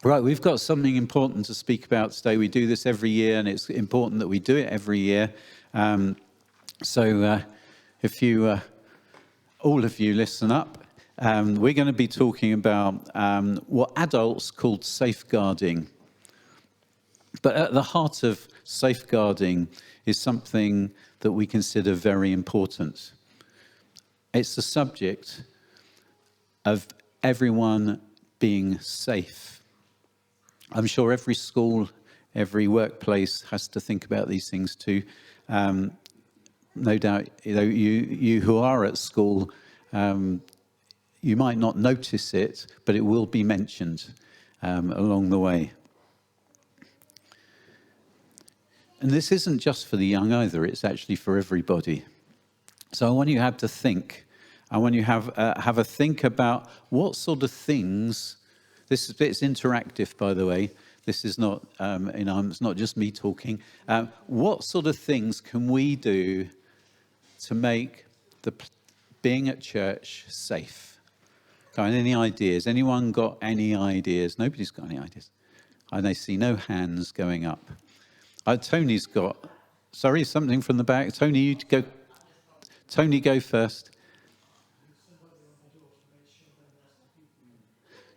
Right, we've got something important to speak about today. We do this every year, and it's important that we do it every year. So if you, all of you, listen up. We're going to be talking about what adults called safeguarding. But at the heart of safeguarding is something that we consider very important. It's the subject of everyone being safe. I'm sure every school, every workplace has to think about these things too. No doubt, you who are at school, you might not notice it, but it will be mentioned along the way. And this isn't just for the young either, it's actually for everybody. So I want you to have to think. I want you to have a think about what sort of things. This bit's interactive, by the way. This is not, it's not just me talking. What sort of things can we do to make being at church safe? Got any ideas? Anyone got any ideas? Nobody's got any ideas. I see no hands going up. Tony's got. Sorry, something from the back. Tony, you go. Tony, go first.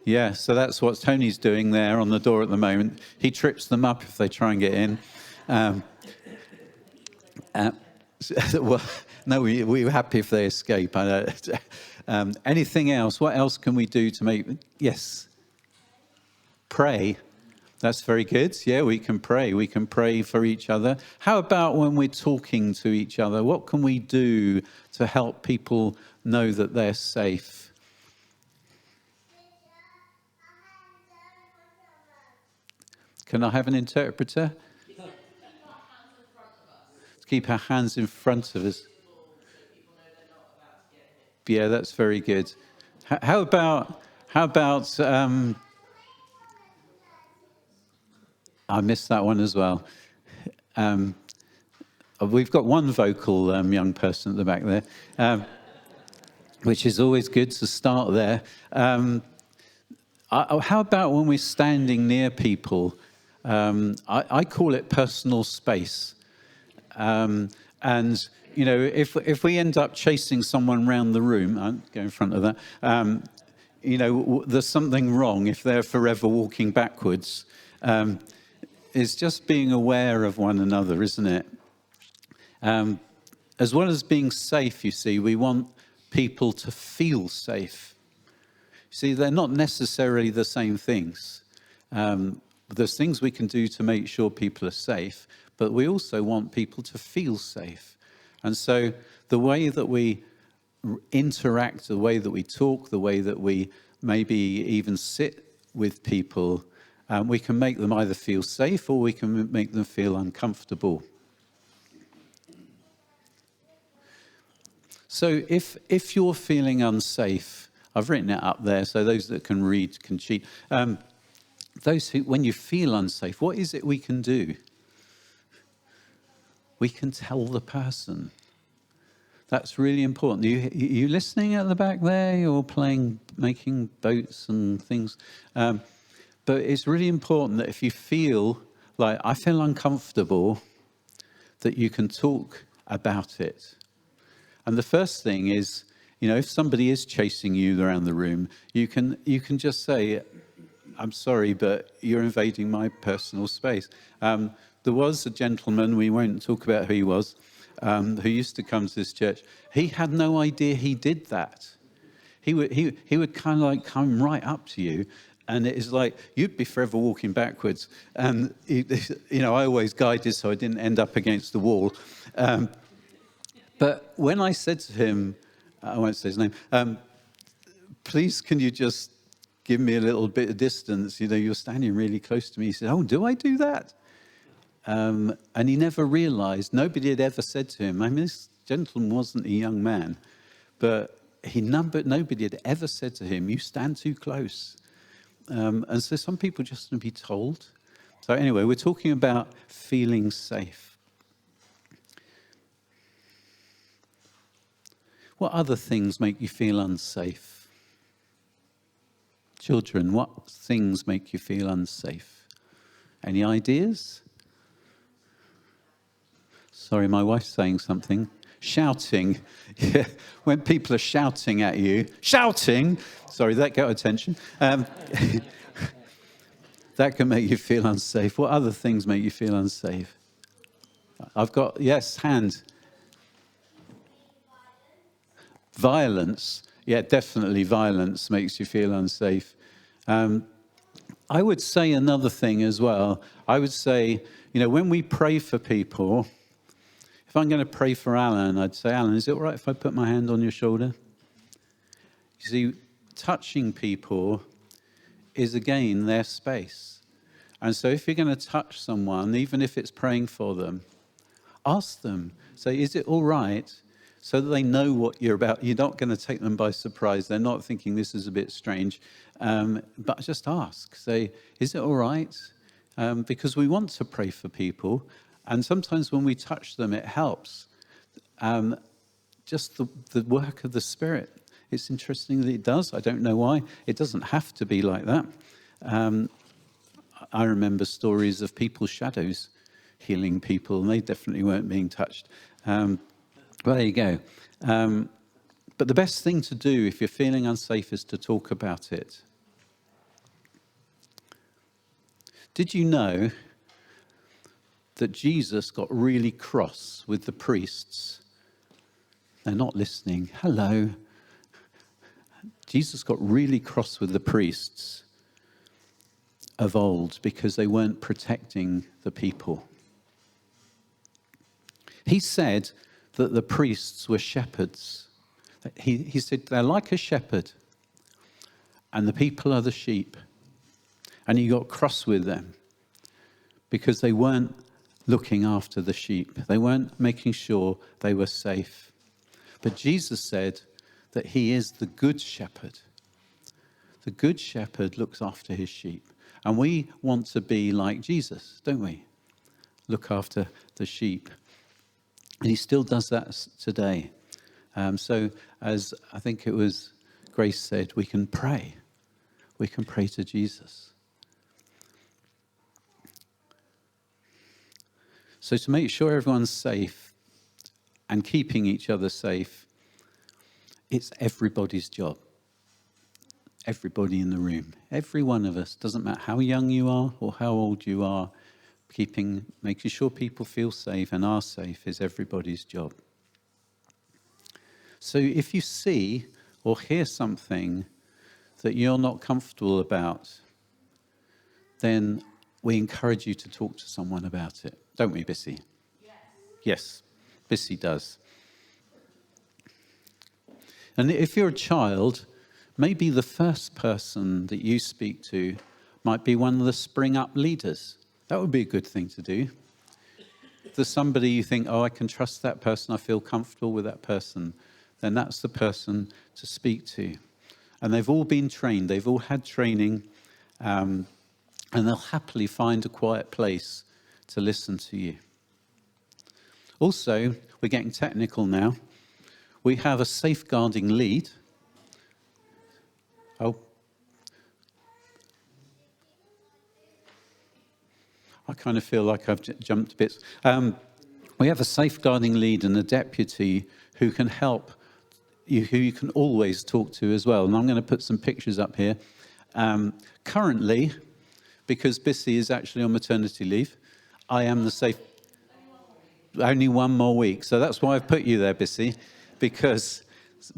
Yeah, so that's what Tony's doing there on the door at the moment. He trips them up if they try and get in. Well, no, we're happy if they escape. Anything else? What else can we do to make... Yes. Pray. That's very good. Yeah, we can pray. We can pray for each other. How about when we're talking to each other? What can we do to help people know that they're safe? Can I have an interpreter? Keep our hands in front of us. Yeah, that's very good. How about I missed that one as well. We've got one vocal young person at the back there, which is always good to start there. How about when we're standing near people? I call it personal space. And, you know, if we end up chasing someone around the room, I'll go in front of that, you know, there's something wrong if they're forever walking backwards. It's just being aware of one another, isn't it? As well as being safe, you see, we want people to feel safe. See, they're not necessarily the same things. There's things we can do to make sure people are safe, but we also want people to feel safe. And so the way that we interact, the way that we talk, the way that we maybe even sit with people, we can make them either feel safe or we can make them feel uncomfortable. So if you're feeling unsafe, I've written it up there so those that can read can cheat. Those who, when you feel unsafe, what is it we can do? We can tell the person. That's really important. You listening at the back there? You're making boats and things. But it's really important that if you feel like, I feel uncomfortable, that you can talk about it. And the first thing is, you know, if somebody is chasing you around the room, you can just say, I'm sorry, but you're invading my personal space. There was a gentleman, we won't talk about who he was, who used to come to this church. He had no idea he did that. He would kind of like come right up to you, and it is like you'd be forever walking backwards. And you know, I always guided so I didn't end up against the wall. But when I said to him, I won't say his name, please can you just give me a little bit of distance? You know, you're standing really close to me. He said, oh, do I do that? And he never realized, nobody had ever said to him, I mean, this gentleman wasn't a young man, but nobody had ever said to him, you stand too close. And so some people just want to be told. So anyway, we're talking about feeling safe. What other things make you feel unsafe? Children, what things make you feel unsafe? Any ideas? Sorry, my wife's saying something. Shouting. Yeah, when people are shouting at you. Shouting! Sorry, that got attention. That can make you feel unsafe. What other things make you feel unsafe? I've got, yes, hand. Violence. Yeah, definitely violence makes you feel unsafe. I would say another thing as well. I would say, when we pray for people, if I'm going to pray for Alan, I'd say, Alan, is it all right if I put my hand on your shoulder? You see, touching people is, again, their space. And so if you're going to touch someone, even if it's praying for them, ask them. Say, is it all right? So that they know what you're about. You're not going to take them by surprise. They're not thinking this is a bit strange. But just ask. Say, is it all right? Because we want to pray for people. And sometimes when we touch them, it helps. Just the work of the Spirit. It's interesting that it does. I don't know why. It doesn't have to be like that. I remember stories of people's shadows healing people, and they definitely weren't being touched. Well, there you go. But the best thing to do if you're feeling unsafe is to talk about it. Did you know that Jesus got really cross with the priests? They're not listening. Hello. Jesus got really cross with the priests of old because they weren't protecting the people. He said that the priests were shepherds. He said they're like a shepherd and the people are the sheep. And he got cross with them because they weren't looking after the sheep. They weren't making sure they were safe. But Jesus said that he is the good shepherd. The good shepherd looks after his sheep. And we want to be like Jesus, don't we? Look after the sheep. And he still does that today. So as I think it was Grace said, we can pray. We can pray to Jesus. So to make sure everyone's safe and keeping each other safe, it's everybody's job. Everybody in the room. Every one of us. Doesn't matter how young you are or how old you are. Making sure people feel safe and are safe is everybody's job. So if you see or hear something that you're not comfortable about, then we encourage you to talk to someone about it. Don't we, Bisi? Yes, Bisi does. And if you're a child, maybe the first person that you speak to might be one of the Spring Up leaders. That would be a good thing to do. If there's somebody you think, I can trust that person, I feel comfortable with that person, then that's the person to speak to. And they've all been trained, they've all had training, and they'll happily find a quiet place to listen to you. Also, we're getting technical now. We have a safeguarding lead. I kind of feel like I've jumped bits. We have a safeguarding lead and a deputy who can help you, who you can always talk to as well. And I'm going to put some pictures up here. Currently, because Bisi is actually on maternity leave, I am the only one more week. So that's why I've put you there, Bisi, because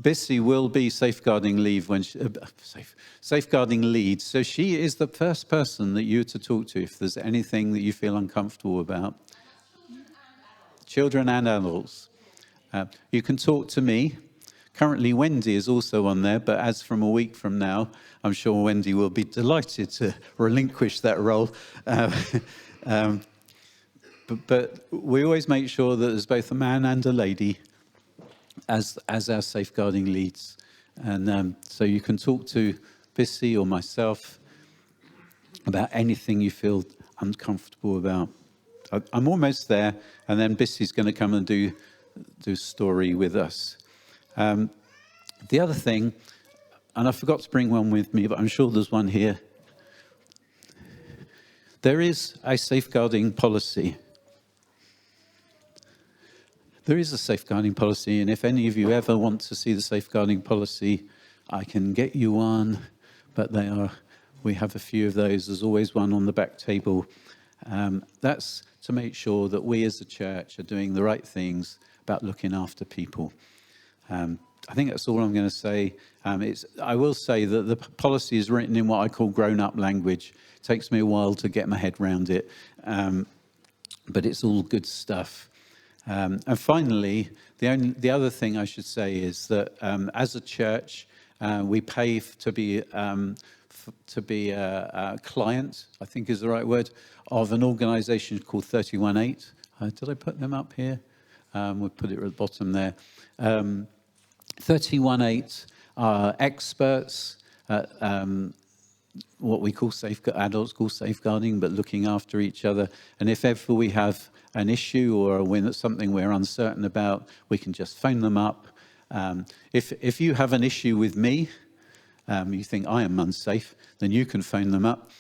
Bisi will be safeguarding leave safeguarding lead. So she is the first person that you're to talk to if there's anything that you feel uncomfortable about. Children and adults. You can talk to me. Currently, Wendy is also on there, but as from a week from now, I'm sure Wendy will be delighted to relinquish that role. But we always make sure that there's both a man and a lady as our safeguarding leads. And so you can talk to Bisi or myself about anything you feel uncomfortable about. I'm almost there, and then Bisi's going to come and do story with us. The other thing, and I forgot to bring one with me, but I'm sure there's one here. There is a safeguarding policy. There is a safeguarding policy, and if any of you ever want to see the safeguarding policy, I can get you one, but we have a few of those. There's always one on the back table. That's to make sure that we as a church are doing the right things about looking after people. I think that's all I'm going to say. I will say that the policy is written in what I call grown-up language. It takes me a while to get my head around it, but it's all good stuff. And finally, the other thing I should say is that as a church, we pay to be a client, I think is the right word, of an organisation called 318. Did I put them up here? We'll put it at the bottom there. 318 are experts at what we call adults call safeguarding, but looking after each other. And if ever we have an issue or when it's something we're uncertain about, we can just phone them up. If you have an issue with me, you think I am unsafe, then you can phone them up.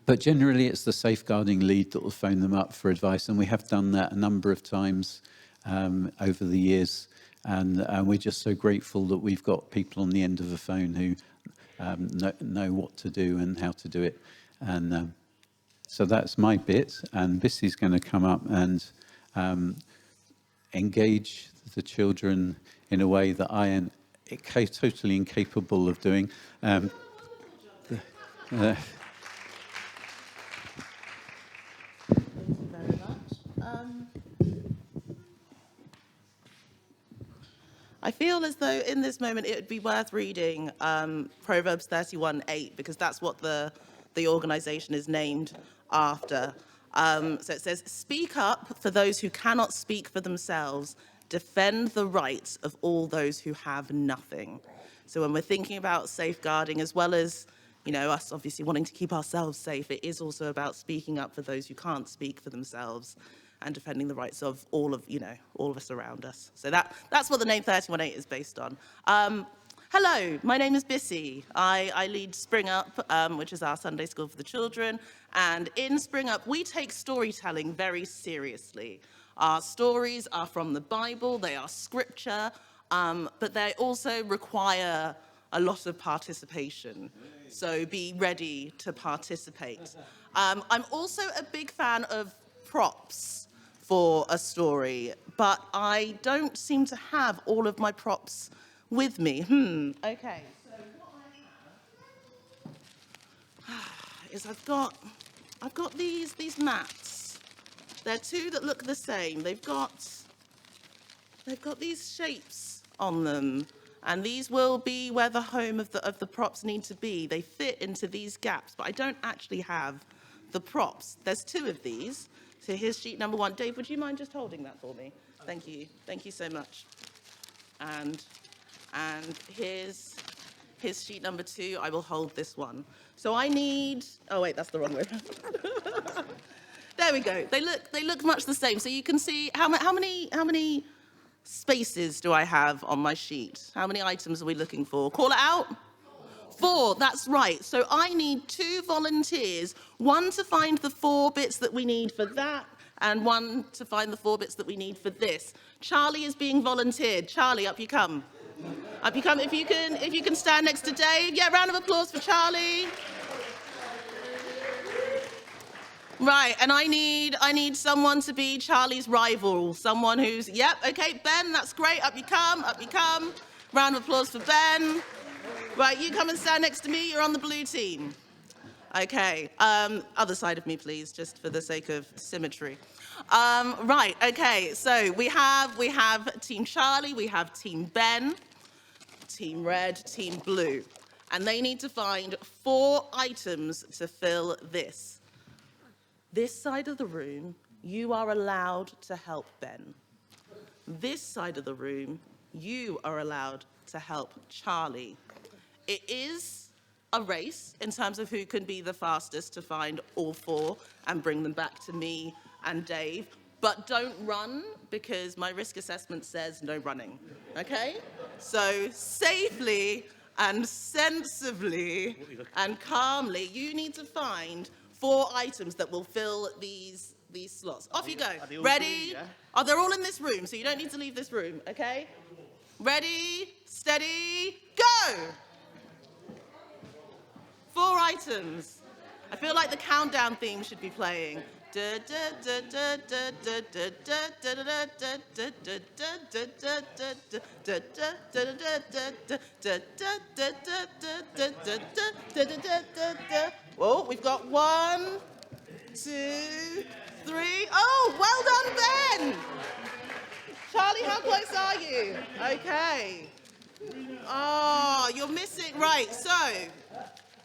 But generally, it's the safeguarding lead that will phone them up for advice, and we have done that a number of times over the years. And we're just so grateful that we've got people on the end of the phone who know what to do and how to do it. And so that's my bit. And Bisi's going to come up and engage the children in a way that I am totally incapable of doing. I feel as though in this moment it would be worth reading Proverbs 31:8, because that's what the organisation is named after. So it says, "Speak up for those who cannot speak for themselves. Defend the rights of all those who have nothing." So when we're thinking about safeguarding, as well as us obviously wanting to keep ourselves safe, it is also about speaking up for those who can't speak for themselves and defending the rights of all of us around us. So that's what the name 318 is based on. Hello, my name is Bisi. I lead Spring Up, which is our Sunday school for the children. And in Spring Up, we take storytelling very seriously. Our stories are from the Bible, they are scripture, but they also require a lot of participation. So be ready to participate. I'm also a big fan of props for a story, but I don't seem to have all of my props with me. Okay. So what I have is I've got these mats. They're two that look the same. They've got these shapes on them, and these will be where the home of the props need to be. They fit into these gaps, but I don't actually have the props. There's two of these. So here's sheet number 1. Dave, would you mind just holding that for me? Thank you. Thank you so much. And here's sheet number 2. I will hold this one. So I need... Oh, wait, that's the wrong way. There we go. They look much the same. So you can see how many spaces do I have on my sheet? How many items are we looking for? Call it out. 4, that's right. So I need 2 volunteers, one to find the 4 bits that we need for that, and one to find the 4 bits that we need for this. Charlie is being volunteered. Charlie, up you come. Up you come. If you can stand next to Dave. Yeah, round of applause for Charlie. Right, and I need someone to be Charlie's rival. Someone who's, yep, okay, Ben, that's great. Up you come, up you come. Round of applause for Ben. Right, you come and stand next to me. You're on the blue team. Okay, other side of me, please, just for the sake of symmetry. Right, okay, so we have Team Charlie, we have Team Ben, Team Red, Team Blue. And they need to find 4 items to fill this. This side of the room, you are allowed to help Ben. This side of the room, you are allowed to help Charlie. It is a race in terms of who can be the fastest to find all 4 and bring them back to me and Dave. But don't run, because my risk assessment says no running, okay? So safely and sensibly and calmly, you need to find 4 items that will fill these slots. Off you go. Ready? Oh, they're all in this room, so you don't need to leave this room, okay? Ready, steady, go! 4 items. I feel like the countdown theme should be playing. Oh, we've got 1, 2, 3. Oh, well done, Ben! Charlie, how close are you? Okay. Oh, you're missing. Right, so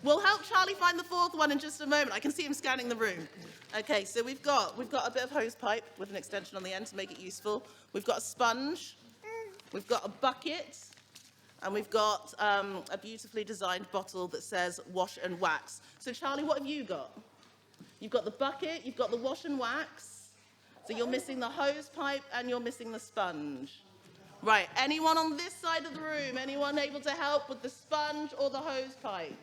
we'll help Charlie find the 4th one in just a moment. I can see him scanning the room. Okay, so we've got a bit of hose pipe with an extension on the end to make it useful. We've got a sponge. We've got a bucket. And we've got a beautifully designed bottle that says wash and wax. So Charlie, what have you got? You've got the bucket, you've got the wash and wax. So you're missing the hose pipe and you're missing the sponge. Right, anyone on this side of the room? Anyone able to help with the sponge or the hose pipe?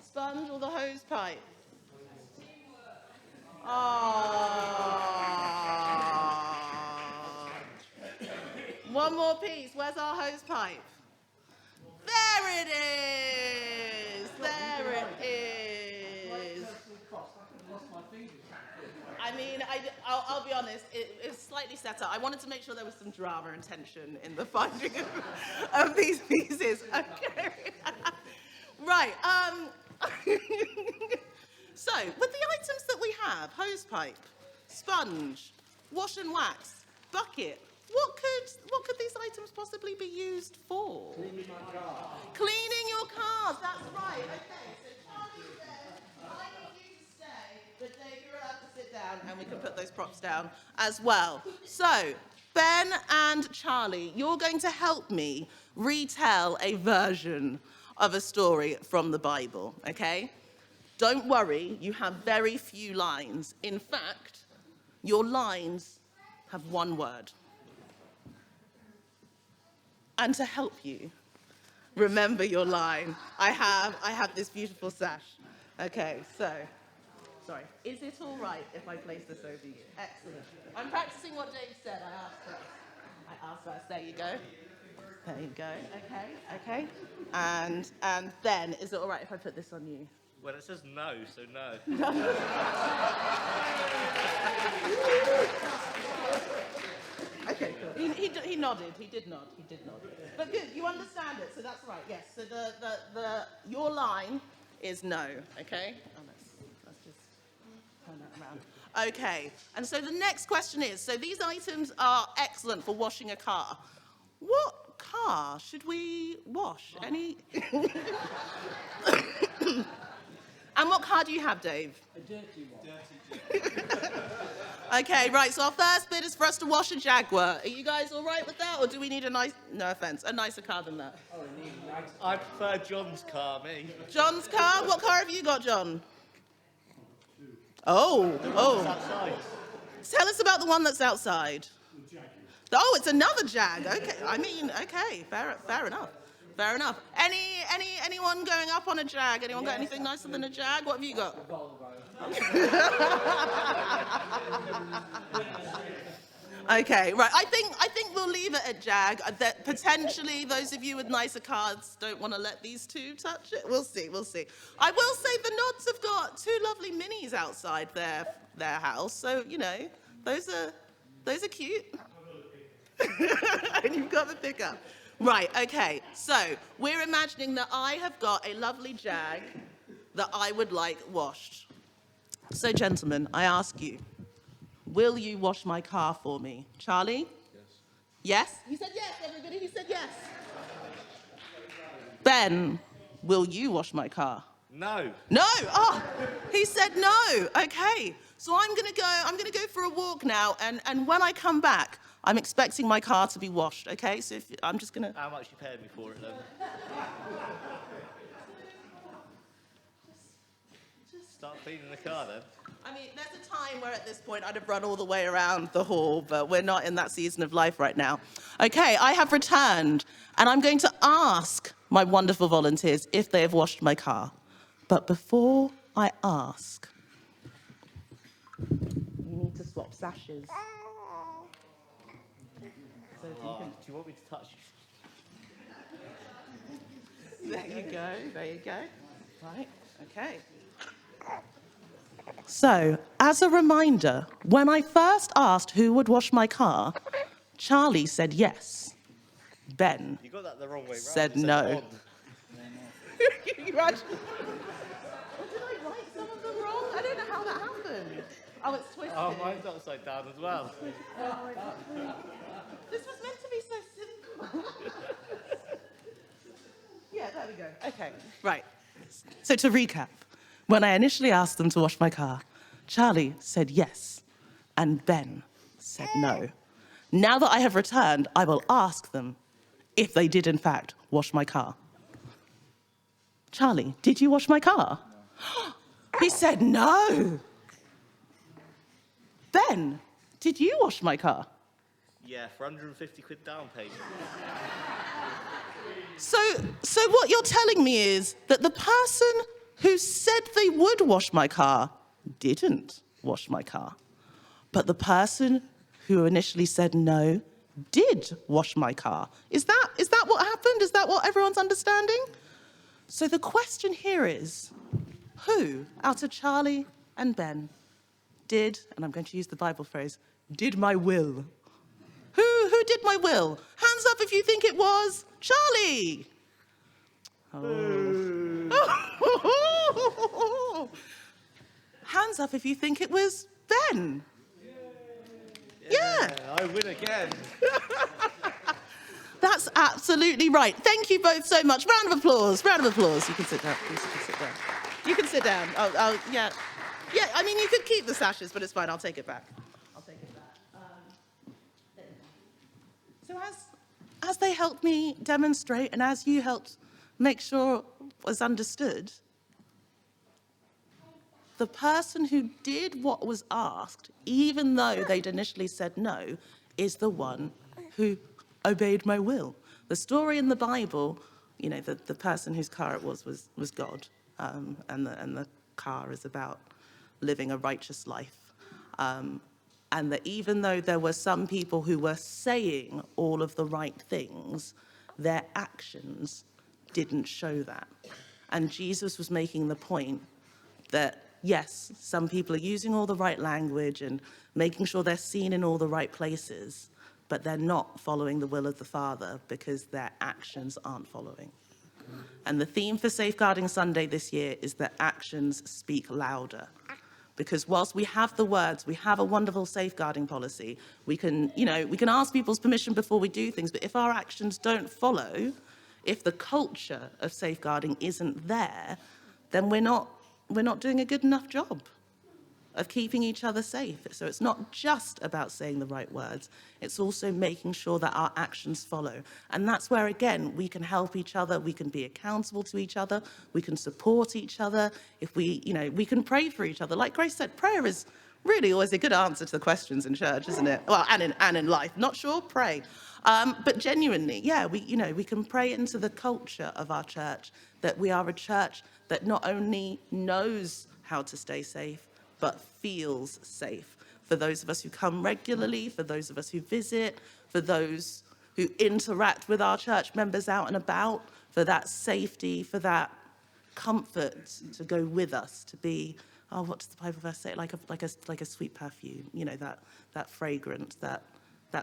Sponge or the hose pipe? Oh. One more piece. Where's our hose pipe? There it is. There it is. I mean, I'll be honest, it's slightly set up. I wanted to make sure there was some drama and tension in the finding of these pieces. Okay. Right. So, with the items that we have, hose pipe, sponge, wash and wax, bucket, what could these items possibly be used for? Cleaning my car. Cleaning your cars, that's right. Okay, so Charlie said, I need you to stay, but Dave, you're allowed to sit down, and we can put those props down as well. So, Ben and Charlie, you're going to help me retell a version of a story from the Bible, okay? Don't worry, you have very few lines. In fact, your lines have 1 word. And to help you remember your line, I have this beautiful sash. Okay, so, sorry. Is it all right if I place this over you? Excellent. I'm practicing what Dave said. I asked first. There you go. There you go. Okay. And then, is it all right if I put this on you? Well, it says no, so no. Okay, cool. He nodded. He did nod. But good, you understand it, so that's right. Yes. So your line is no. Okay. Oh, let's just turn that around. Okay. And so the next question is: so these items are excellent for washing a car. What car should we wash? Any? And what car do you have, Dave? A dirty one. Okay, right, so our first bit is for us to wash a Jaguar. Are you guys all right with that, or do we need a nicer car than that? Oh, it needs a nice. I prefer John's car, me. John's car? What car have you got, John? Oh. Outside. Tell us about the one that's outside. Oh, it's another Jag. Okay, I mean, okay, fair enough. Fair enough. Anyone going up on a Jag? Anyone got anything nicer than a Jag? What have you got? Okay, right. I think we'll leave it at Jag. That potentially those of you with nicer cars don't want to let these two touch it. We'll see. I will say the Nods have got 2 lovely minis outside their house, so you know those are cute. And you've got the pickup. Right, okay, so we're imagining that I have got a lovely Jag that I would like washed. So, gentlemen, I ask you, will you wash my car for me? Charlie? Yes. Yes? He said yes, everybody, he said yes. Ben, will you wash my car? No. No! Oh, he said no. Okay, so I'm gonna go for a walk now, and when I come back, I'm expecting my car to be washed, okay? So I'm just going to... How much you paying me for it, then? Start cleaning the car, then. I mean, there's a time where at this point I'd have run all the way around the hall, but we're not in that season of life right now. Okay, I have returned, and I'm going to ask my wonderful volunteers if they have washed my car. But before I ask, you need to swap sashes. So Do you want me to touch you? there you go, there you go. Right, okay. So, as a reminder, when I first asked who would wash my car, Charlie said yes. Ben You got that the wrong way round. said It no. on. You actually... Did I write some of them wrong? I don't know how that happened. Oh, it's twisted. Oh, mine's upside down as well. This was meant to be so simple. Yeah, there we go. Okay, right. So to recap, when I initially asked them to wash my car, Charlie said yes, and Ben said no. Now that I have returned, I will ask them if they did in fact wash my car. Charlie, did you wash my car? No. He said no. Ben, did you wash my car? Yeah, for 150 quid down payment. So what you're telling me is that the person who said they would wash my car didn't wash my car. But the person who initially said no did wash my car. Is that what happened? Is that what everyone's understanding? So the question here is, who out of Charlie and Ben did, and I'm going to use the Bible phrase, did my will? Who did my will? Hands up if you think it was Charlie. Oh. Hands up if you think it was Ben. Yeah. I win again. That's absolutely right. Thank you both so much. Round of applause. Round of applause. You can sit down. You can sit down. You can sit down. Oh, yeah. Yeah, I mean, you could keep the sashes, but it's fine. I'll take it back. I'll take it back. So as they helped me demonstrate and as you helped make sure it was understood, the person who did what was asked, even though they'd initially said no, is the one who obeyed my will. The story in the Bible, you know, the person whose car it was God, and the car is about living a righteous life. And that even though there were some people who were saying all of the right things, their actions didn't show that. And Jesus was making the point that, yes, some people are using all the right language and making sure they're seen in all the right places, but they're not following the will of the Father because their actions aren't following. And the theme for Safeguarding Sunday this year is that actions speak louder. Because whilst we have the words, we have a wonderful safeguarding policy, we can ask people's permission before we do things, but if our actions don't follow, if the culture of safeguarding isn't there, then we're not doing a good enough job of keeping each other safe. So it's not just about saying the right words, it's also making sure that our actions follow. And that's where, again, we can help each other, we can be accountable to each other, we can support each other, if we can pray for each other. Like Grace said, prayer is really always a good answer to the questions in church, isn't it? Well, and in life. Not sure, pray. But genuinely, yeah, we can pray into the culture of our church, that we are a church that not only knows how to stay safe, but feels safe. For those of us who come regularly, for those of us who visit, for those who interact with our church members out and about, for that safety, for that comfort to go with us, to be, what does the Bible verse say? Like a sweet perfume, that fragrance, that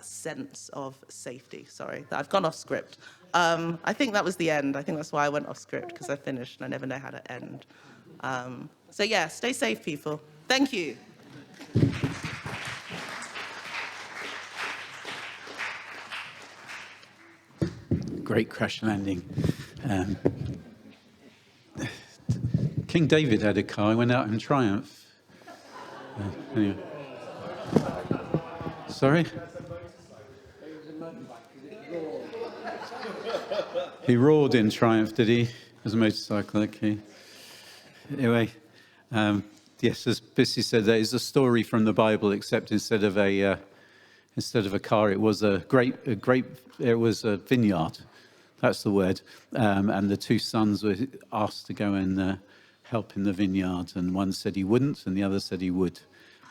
sense of safety. Sorry, I've gone off script. I think that was the end. I think that's why I went off script, because I finished and I never know how to end. So yeah, stay safe, people. Thank you. Great crash landing. King David had a car. He went out in triumph. Anyway. Sorry? He roared in triumph, did he? As a motorcycle, okay. Anyway, Yes, as Bisi said, there is a story from the Bible, except instead of a car, it was it was a vineyard. That's the word. And the two sons were asked to go and help in the vineyard, and one said he wouldn't, and the other said he would.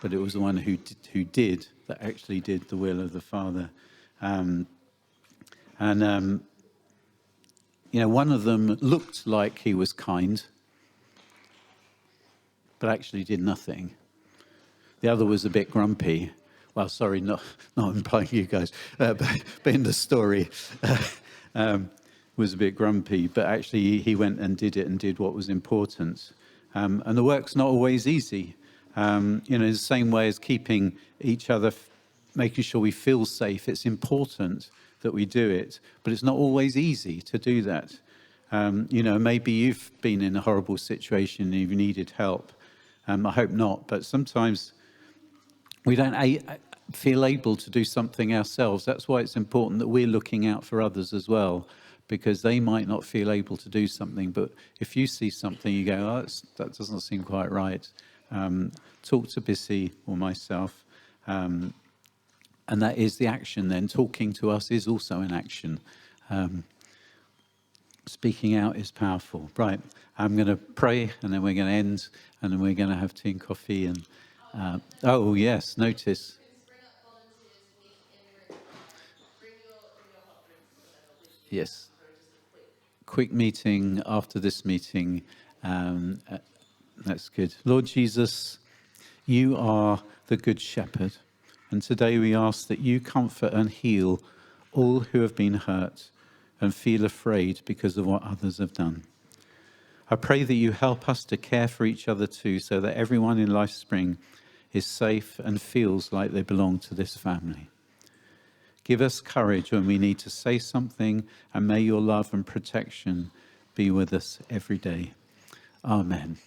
But it was the one who did that actually did the will of the Father. One of them looked like he was kind, but actually did nothing. The other was a bit grumpy. Well, sorry, not implying you guys, but in the story, was a bit grumpy. But actually, he went and did what was important. And the work's not always easy. In the same way as keeping each other, making sure we feel safe. It's important that we do it, but it's not always easy to do that. Maybe you've been in a horrible situation and you've needed help. I hope not, but sometimes we don't feel able to do something ourselves. That's why it's important that we're looking out for others as well, because they might not feel able to do something. But if you see something, you go, oh, that doesn't seem quite right. Talk to Bisi or myself. And that is the action then. Talking to us is also an action. Speaking out is powerful. Right, I'm going to pray and then we're going to end and then we're going to have tea and coffee. And oh, yes, notice. Yes. Quick meeting after this meeting. That's good. Lord Jesus, you are the good shepherd. And today we ask that you comfort and heal all who have been hurt and feel afraid because of what others have done. I pray that you help us to care for each other too, so that everyone in Life Spring is safe and feels like they belong to this family. Give us courage when we need to say something, and may your love and protection be with us every day. Amen.